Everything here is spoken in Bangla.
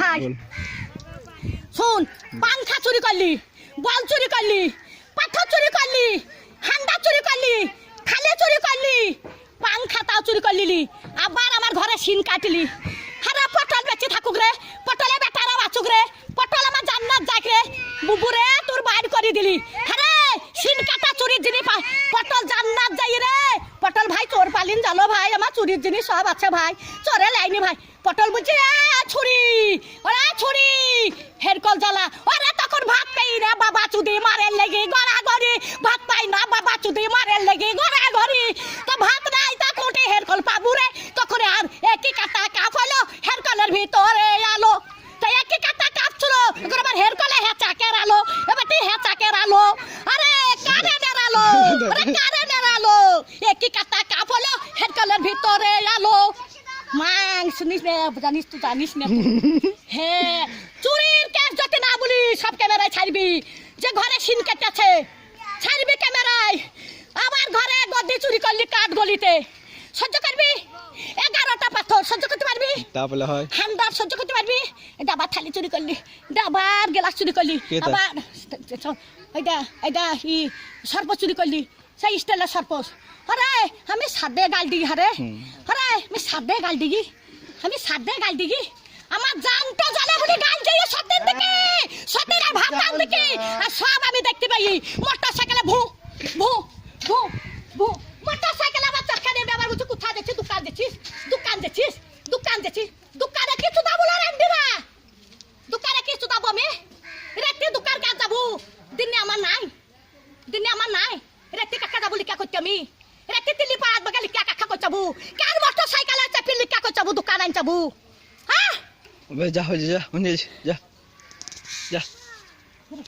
ভাই শোন, পাংখা চুরি করলি, বল চুরি করলি, পাথর চুরি করলি, হান্ডা চুরি করলি, থালে চুরি করলি, পাংখাটাও চুরি করলি, আবার আমার ঘরে সিন কাটলি। হারা পটল বেঁচে থাকুক রে, পটলে বেটারা বাঁচুক রে, পটল আমার জান্নাত যাক রে, বুবুরে তোর বাইর করে দিলি। হারে সিন কাটা চুরির জিনিস পটল জান্নাত যাই রে। পটল ভাই চোর পালিন জানো ভাই, আমার চুরির জিনিস সব আছে ভাই, চোরে লাইনি ভাই। পটল বলছে ছুরি, ওরা ছুরি হেরকল জ্বালা, ওরা তখন ভাত পাই না বাবা চুদি মারের লেগে গড়াগড়ি, ভাত পাই না বাবা চুদি মারের লেগে গড়াগড়ি। তো ভাত নাই তা কোটে হেরকল পাবু রে, তখন আর একই কাটা কাপ হলো হেরকলের ভিতরে আলো। তো একই কাটা কাপ ছিল, এখন আবার হেরকলে হেঁচাকের আলো, এবার তুই হেঁচাকের আলো। আরে কারেন্টের আলো, আরে কারেন্টের আলো, একই কাটা কাপ হলো হেরকলের ভিতরে আলো। মাং শুনিস না, জানিস তো জানিস না। হ্যাঁ, চুরির কেস যদি না বলি সব ক্যামেরায় ছাড়বি, যে ঘরে সিন কেটেছে ছাড়বি ক্যামেরায়। আমার ঘরে গদি চুরি করলি কাঠ গলিতে, সহ্য করবি? 11টা পাথর সহ্য করতে পারবি? তাহলে হয় হান্ডার সহ্য করতে পারবি? ডাবার থালি চুরি করলি, ডাবার গ্লাস চুরি করলি, আবার ই সর্প চুরি করলি, সেই স্টাইলের সর্প। আরে আমি সাদে গাল দিগি, হারে আরে আমি সাদে গাল দিগি, আমি সাদে গাল দিগি। আমার জানটা জানে বলে গাল দিয়ে সত্যের দিকে, সত্যের আর ভাবতাম দিকে, আর সব আমি দেখতে পাই। মোটর সাইকেলে ভু ভু ভু ভু, মোটর সাইকেলে আমার চরকা নিয়ে ব্যবহার করছি। কোথায় দেখছিস? দোকান দেখছিস, দোকান দেখছিস, দোকান দেখছিস, দোকানে কিছু দাবো না রান্দিরা, দোকানে কিছু দাবো আমি রাত্রে দোকান কাজ যাবো, দিনে আমার নাই, দিনে আমার নাই। রাত্রে কাকা যাবো লিখা করছি আমি, রাত্রে তিল্লি পাড়াত বাগা লিখা কাকা করছি যাবো, কার মোটর সাইকেলে চাপি লিখা করছি যাবো, দোকান আন যাবো। হ্যাঁ যা হয়ে যা, যা যা।